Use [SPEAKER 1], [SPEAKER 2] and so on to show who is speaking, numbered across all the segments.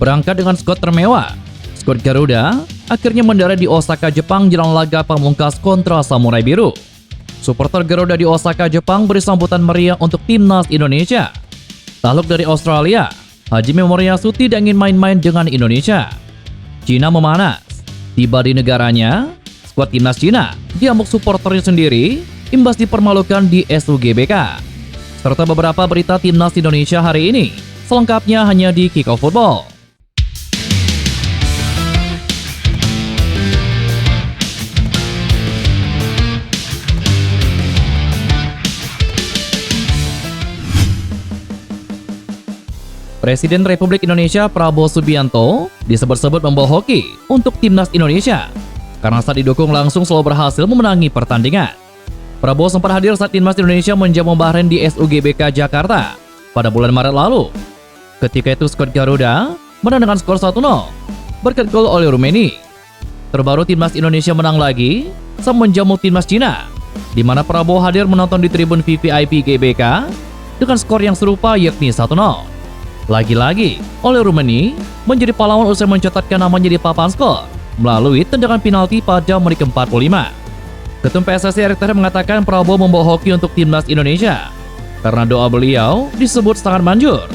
[SPEAKER 1] Berangkat dengan skuad termewah, skuad Garuda akhirnya mendarat di Osaka, Jepang jelang laga pamungkas kontra Samurai Biru. Supporter Garuda di Osaka, Jepang beri sambutan meriah untuk timnas Indonesia. Takluk dari Australia, Hajime Moriyasu tidak ingin main-main dengan Indonesia. Cina memanas. Tiba di negaranya, skuad timnas Cina diamuk supporternya sendiri, imbas dipermalukan di SUGBK. Serta beberapa berita timnas Indonesia hari ini. Selengkapnya hanya di Kick Off Football. Presiden Republik Indonesia Prabowo Subianto disebut-sebut membawa hoki untuk timnas Indonesia karena saat didukung langsung selalu berhasil memenangi pertandingan. Prabowo sempat hadir saat timnas Indonesia menjamu Bahrain di SUGBK Jakarta pada bulan Maret lalu. Ketika itu skuad Garuda menang dengan skor 1-0 berkat gol oleh Rumeni. Terbaru timnas Indonesia menang lagi saat menjamu timnas Cina, di mana Prabowo hadir menonton di tribun VVIP GBK dengan skor yang serupa yakni 1-0. Lagi-lagi, oleh Rumeni menjadi pahlawan usai mencatatkan namanya di papan skor melalui tendangan penalti pada menit ke-45. Ketum PSSI Erick Thohir mengatakan Prabowo membawa hoki untuk timnas Indonesia karena doa beliau disebut sangat manjur.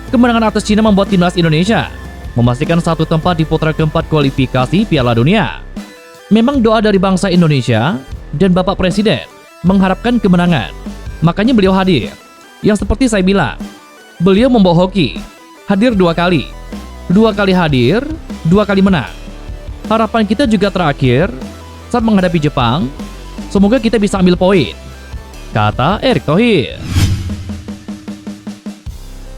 [SPEAKER 1] Kemenangan atas Cina membuat timnas Indonesia memastikan satu tempat di putaran keempat kualifikasi Piala Dunia. Memang doa dari bangsa Indonesia dan Bapak Presiden mengharapkan kemenangan, makanya beliau hadir. Yang seperti saya bilang, beliau membawa hoki, hadir 2 kali. 2 kali hadir, 2 kali menang. Harapan kita juga terakhir saat menghadapi Jepang, semoga kita bisa ambil poin, kata Erick Thohir.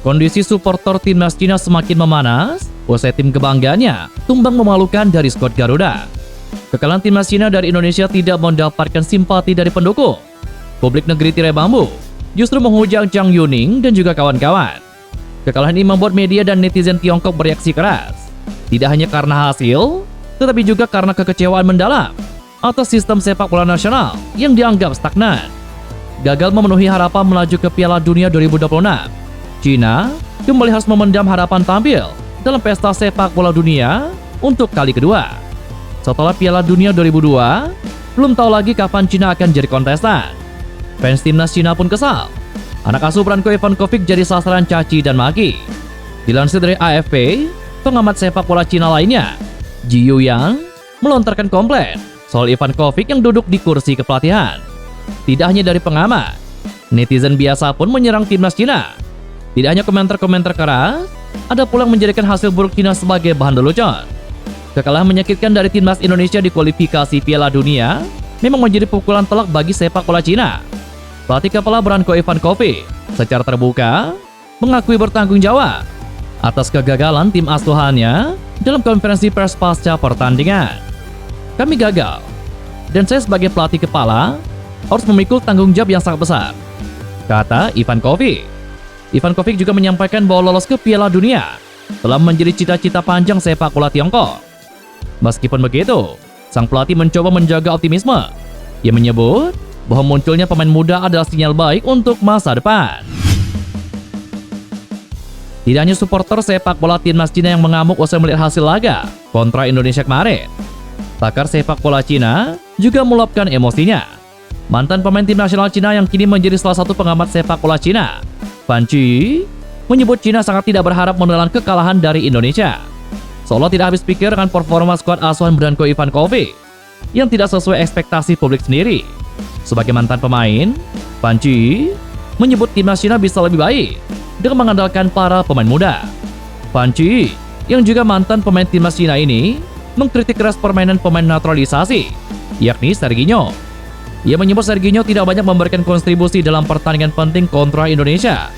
[SPEAKER 1] Kondisi supporter timnas Cina semakin memanas usai tim kebanggaannya tumbang memalukan dari skuad Garuda. Kekalahan timnas Cina dari Indonesia tidak mendapatkan simpati dari pendukung. Publik negeri tirai bambu justru menghujang Zhang Yuning dan juga kawan-kawan. Kekalahan ini membuat media dan netizen Tiongkok bereaksi keras. Tidak hanya karena hasil, tetapi juga karena kekecewaan mendalam atas sistem sepak bola nasional yang dianggap stagnan. Gagal memenuhi harapan melaju ke Piala Dunia 2026. Cina kembali harus memendam harapan tampil dalam pesta sepak bola dunia untuk kali kedua. Setelah Piala Dunia 2002, belum tahu lagi kapan Cina akan jadi kontestan. Fans timnas Cina pun kesal. Anak asuh Branko Ivankovic jadi sasaran caci dan maki. Dilansir dari AFP, pengamat sepak bola Cina lainnya, Ji Yuyang, melontarkan komplain soal Ivankovic yang duduk di kursi kepelatihan. Tidak hanya dari pengamat, netizen biasa pun menyerang timnas Cina. Tidak hanya komentar-komentar keras, ada pula yang menjadikan hasil buruk Cina sebagai bahan lelucon. Kekalahan menyakitkan dari timnas Indonesia di kualifikasi Piala Dunia memang menjadi pukulan telak bagi sepak bola Cina. Pelatih kepala Branko Ivankovic secara terbuka mengakui bertanggung jawab atas kegagalan tim asuhannya dalam konferensi pers pasca pertandingan. Kami gagal, dan saya sebagai pelatih kepala harus memikul tanggung jawab yang sangat besar, kata Ivankovic. Ivankovic juga menyampaikan bahwa lolos ke Piala Dunia telah menjadi cita-cita panjang sepak bola Tiongkok. Meskipun begitu, sang pelatih mencoba menjaga optimisme. Ia menyebut bahwa munculnya pemain muda adalah sinyal baik untuk masa depan. Tidak hanya supporter sepak bola timnas Cina yang mengamuk usai melihat hasil laga kontra Indonesia kemarin. Pakar sepak bola Cina juga meluapkan emosinya. Mantan pemain tim nasional Cina yang kini menjadi salah satu pengamat sepak bola Cina, Fan Chi, menyebut Cina sangat tidak berharap menelan kekalahan dari Indonesia. Seolah tidak habis pikir dengan performa skuad asuhan Branko Ivankovic yang tidak sesuai ekspektasi publik sendiri. Sebagai mantan pemain, Fan Chi menyebut timnas Cina bisa lebih baik dengan mengandalkan para pemain muda. Fan Chi, yang juga mantan pemain timnas Cina ini, mengkritik keras permainan pemain naturalisasi, yakni Serginho. Ia menyebut Serginho tidak banyak memberikan kontribusi dalam pertandingan penting kontra Indonesia.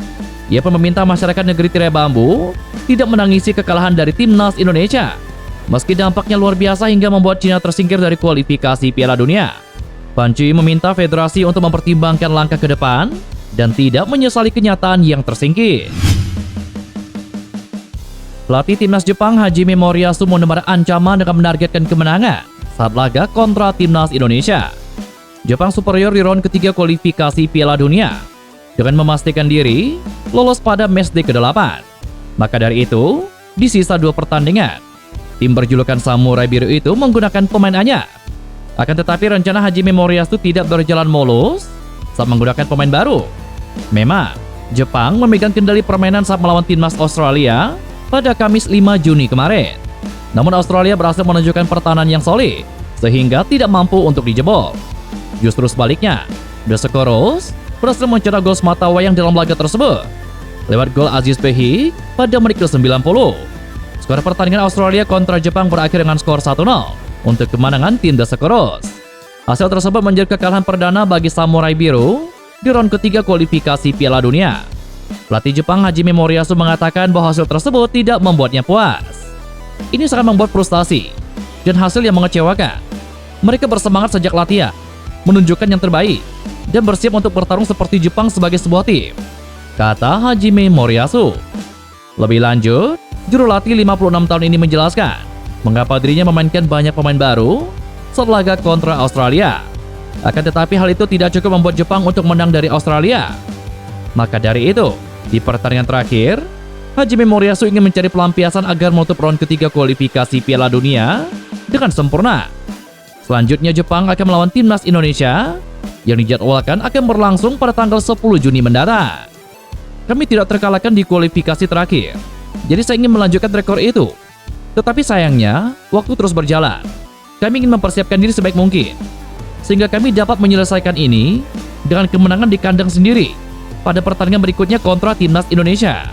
[SPEAKER 1] Ia pun meminta masyarakat negeri tirai bambu tidak menangisi kekalahan dari timnas Indonesia, meski dampaknya luar biasa hingga membuat Cina tersingkir dari kualifikasi Piala Dunia. Fan Chi meminta federasi untuk mempertimbangkan langkah ke depan dan tidak menyesali kenyataan yang tersingkir. Pelatih timnas Jepang Hajime Moriyasu menebar ancaman dengan menargetkan kemenangan saat laga kontra timnas Indonesia. Jepang superior di round ketiga kualifikasi Piala Dunia dengan memastikan diri lolos pada matchday ke-8. Maka dari itu, di sisa 2 pertandingan. Tim berjulukan Samurai Biru itu menggunakan pemain anyar. Akan tetapi rencana Hajime Moriyasu tidak berjalan mulus saat menggunakan pemain baru. Memang, Jepang memegang kendali permainan saat melawan timnas Australia pada Kamis 5 Juni kemarin. Namun Australia berhasil menunjukkan pertahanan yang solid sehingga tidak mampu untuk dijebol. Justru sebaliknya, The Scoros berhasil mencetak gol semata wayang dalam laga tersebut lewat gol Aziz Behik pada menit ke-90. Skor pertandingan Australia kontra Jepang berakhir dengan skor 1-0 untuk kemenangan tim The Scoros. Hasil tersebut menjadi kekalahan perdana bagi Samurai Biru di round ketiga kualifikasi Piala Dunia. Pelatih Jepang Hajime Moriyasu mengatakan bahwa hasil tersebut tidak membuatnya puas. Ini sangat membuat frustasi dan hasil yang mengecewakan. Mereka bersemangat sejak latihan, menunjukkan yang terbaik, dan bersiap untuk bertarung seperti Jepang sebagai sebuah tim, kata Hajime Moriyasu. Lebih lanjut, juru latih 56 tahun ini menjelaskan mengapa dirinya memainkan banyak pemain baru saat laga kontra Australia. Akan tetapi hal itu tidak cukup membuat Jepang untuk menang dari Australia. Maka dari itu, di pertandingan terakhir, Hajime Moriyasu ingin mencari pelampiasan agar menutup round ketiga kualifikasi Piala Dunia dengan sempurna. Selanjutnya Jepang akan melawan timnas Indonesia yang dijadwalkan akan berlangsung pada tanggal 10 Juni mendatang. Kami tidak terkalahkan di kualifikasi terakhir, jadi saya ingin melanjutkan rekor itu. Tetapi sayangnya, waktu terus berjalan. Kami ingin mempersiapkan diri sebaik mungkin, sehingga kami dapat menyelesaikan ini dengan kemenangan di kandang sendiri pada pertandingan berikutnya kontra timnas Indonesia,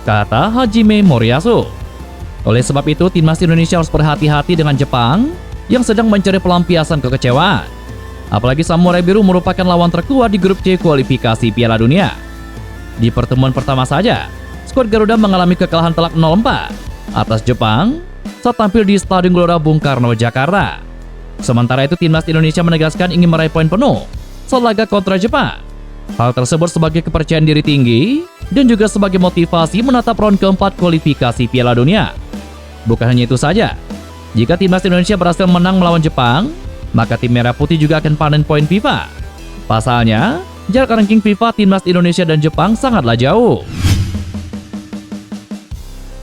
[SPEAKER 1] kata Hajime Moriyasu. Oleh sebab itu, timnas Indonesia harus berhati-hati dengan Jepang yang sedang mencari pelampiasan kekecewaan. Apalagi Samurai Biru merupakan lawan terkuat di grup C kualifikasi Piala Dunia. Di pertemuan pertama saja, skuad Garuda mengalami kekalahan telak 0-4 atas Jepang saat tampil di Stadion Gelora Bung Karno, Jakarta. Sementara itu, timnas Indonesia menegaskan ingin meraih poin penuh saat laga kontra Jepang. Hal tersebut sebagai kepercayaan diri tinggi dan juga sebagai motivasi menatap round keempat kualifikasi Piala Dunia. Bukan hanya itu saja, jika timnas Indonesia berhasil menang melawan Jepang, maka tim Merah Putih juga akan panen poin FIFA. Pasalnya, jarak ranking FIFA timnas Indonesia dan Jepang sangatlah jauh.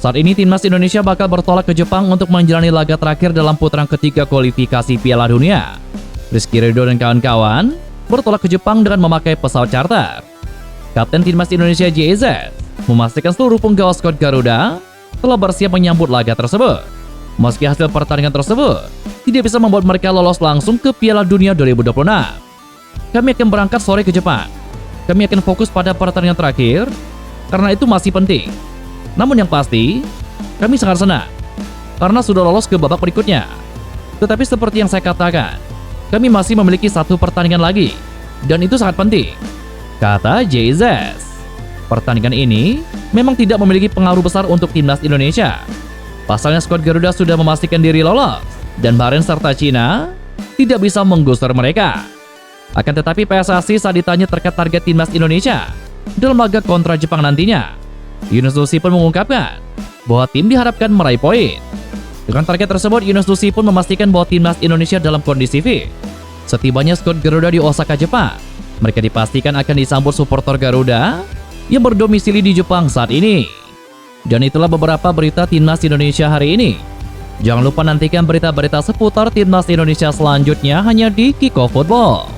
[SPEAKER 1] Saat ini timnas Indonesia bakal bertolak ke Jepang untuk menjalani laga terakhir dalam putaran ketiga kualifikasi Piala Dunia. Rizky Ridho dan kawan-kawan bertolak ke Jepang dengan memakai pesawat charter. Kapten timnas Indonesia JZ memastikan seluruh penggawa skuad Garuda telah bersiap menyambut laga tersebut. Meski hasil pertandingan tersebut tidak bisa membuat mereka lolos langsung ke Piala Dunia 2026. Kami akan berangkat sore ke Jepang. Kami akan fokus pada pertandingan terakhir karena itu masih penting. Namun yang pasti, kami sangat senang karena sudah lolos ke babak berikutnya. Tetapi seperti yang saya katakan, kami masih memiliki satu pertandingan lagi dan itu sangat penting, kata JZ. Pertandingan ini memang tidak memiliki pengaruh besar untuk timnas Indonesia. Pasalnya skuad Garuda sudah memastikan diri lolos dan Bahrain serta Cina tidak bisa menggusur mereka. Akan tetapi PSSI saat ditanya terkait target timnas Indonesia dalam laga kontra Jepang nantinya, Yunus Nusi pun mengungkapkan bahwa tim diharapkan meraih poin. Dengan target tersebut, Yunus Nusi pun memastikan bahwa timnas Indonesia dalam kondisi fit. Setibanya skuad Garuda di Osaka, Jepang, mereka dipastikan akan disambut supporter Garuda yang berdomisili di Jepang saat ini. Dan itulah beberapa berita timnas Indonesia hari ini. Jangan lupa nantikan berita-berita seputar timnas Indonesia selanjutnya hanya di Kickoff Football.